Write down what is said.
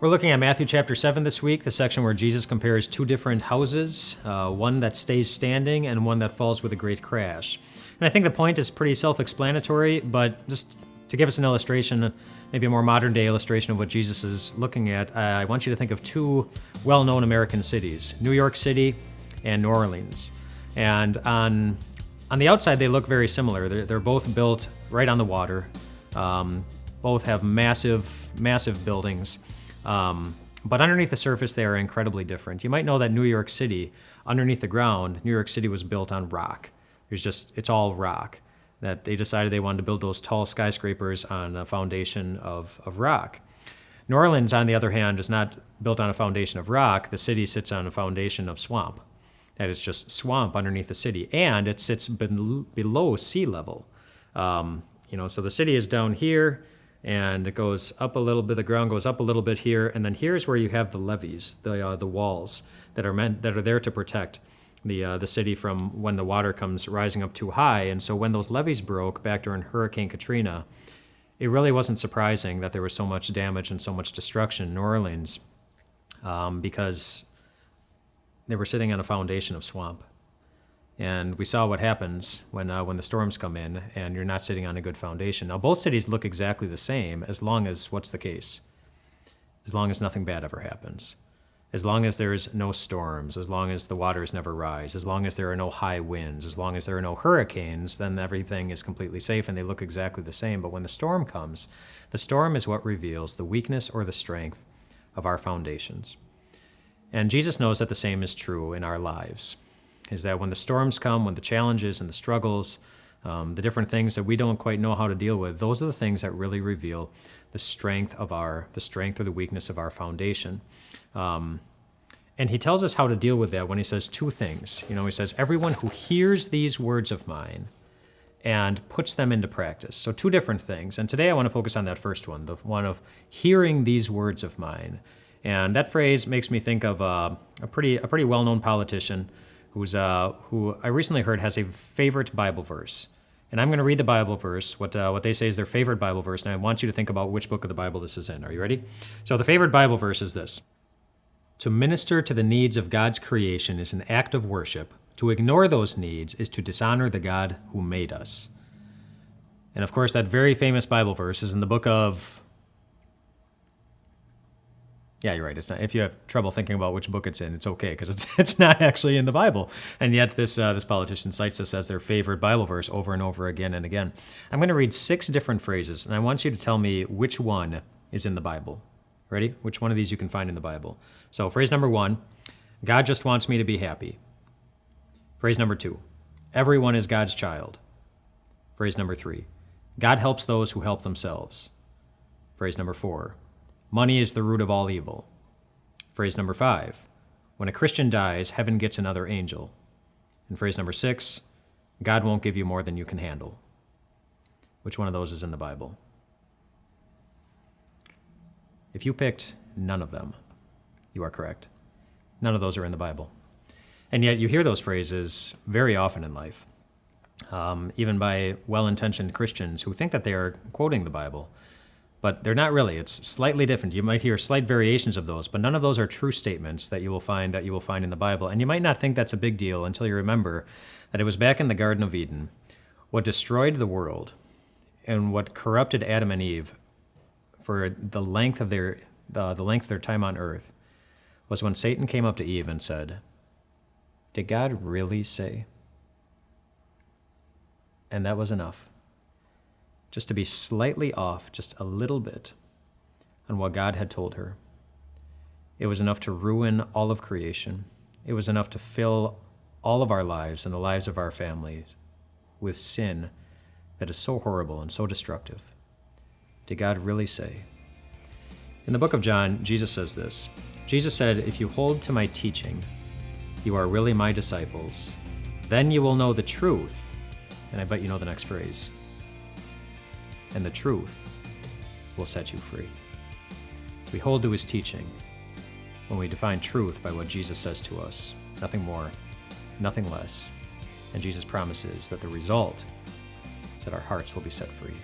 We're looking at Matthew chapter 7 this week, the section where Jesus compares two different houses, one that stays standing and one that falls with a great crash. And I think the point is pretty self-explanatory, but just to give us an illustration, maybe a more modern-day illustration of what Jesus is looking at, I want you to think of two well-known American cities, New York City and New Orleans. And on the outside, they look very similar. They're both built right on the water. Both have massive buildings. But underneath the surface, they are incredibly different. You might know that New York City, underneath the ground, New York City was built on rock. It's all rock. That they decided they wanted to build those tall skyscrapers on a foundation of rock. New Orleans, on the other hand, is not built on a foundation of rock. The city sits on a foundation of swamp. That is just swamp underneath the city, and it sits below sea level. So the city is down here, and it goes up a little bit. The ground goes up a little bit here, and then here's where you have the levees, the walls that are there to protect the city from when the water comes rising up too high. And so when those levees broke back during Hurricane Katrina, it really wasn't surprising that there was so much damage and so much destruction in New Orleans, because they were sitting on a foundation of swamp. And we saw what happens when the storms come in and you're not sitting on a good foundation. Now, both cities look exactly the same as long as, what's the case? As long as nothing bad ever happens. As long as there's no storms, as long as the waters never rise, as long as there are no high winds, as long as there are no hurricanes, then everything is completely safe and they look exactly the same. But when the storm comes, the storm is what reveals the weakness or the strength of our foundations. And Jesus knows that the same is true in our lives, is that when the storms come, when the challenges and the struggles, the different things that we don't quite know how to deal with, those are the things that really reveal the strength or the weakness of our foundation. And he tells us how to deal with that when he says two things. He says, everyone who hears these words of mine and puts them into practice. So two different things. And today I want to focus on that first one, the one of hearing these words of mine. And that phrase makes me think of a pretty well-known politician who I recently heard has a favorite Bible verse. And I'm going to read the Bible verse, what they say is their favorite Bible verse, and I want you to think about which book of the Bible this is in. Are you ready? So the favorite Bible verse is this: to minister to the needs of God's creation is an act of worship. To ignore those needs is to dishonor the God who made us. And of course, that very famous Bible verse is in the book of... Yeah, you're right. It's not. If you have trouble thinking about which book it's in, it's okay, because it's not actually in the Bible. And yet this politician cites this as their favorite Bible verse over and over again and again. I'm going to read 6 different phrases, and I want you to tell me which one is in the Bible. Ready? Which one of these you can find in the Bible. So phrase number 1, God just wants me to be happy. Phrase number 2, everyone is God's child. Phrase number 3, God helps those who help themselves. Phrase number 4, money is the root of all evil. Phrase number 5, when a Christian dies, heaven gets another angel. And phrase number 6, God won't give you more than you can handle. Which one of those is in the Bible? If you picked none of them, you are correct. None of those are in the Bible. And yet you hear those phrases very often in life, even by well-intentioned Christians who think that they are quoting the Bible. But they're not really. It's slightly different. You might hear slight variations of those, but none of those are true statements that you will find in the Bible. And you might not think that's a big deal until you remember that it was back in the Garden of Eden. What destroyed the world and what corrupted Adam and Eve for the length of their time on earth was when Satan came up to Eve and said, "Did God really say?" And that was enough. Just to be slightly off, just a little bit, on what God had told her. It was enough to ruin all of creation. It was enough to fill all of our lives and the lives of our families with sin that is so horrible and so destructive. Did God really say? In the book of John, Jesus says this. Jesus said, "If you hold to my teaching, you are really my disciples. Then you will know the truth." And I bet you know the next phrase. "And the truth will set you free." We hold to his teaching when we define truth by what Jesus says to us. Nothing more, nothing less. And Jesus promises that the result is that our hearts will be set free.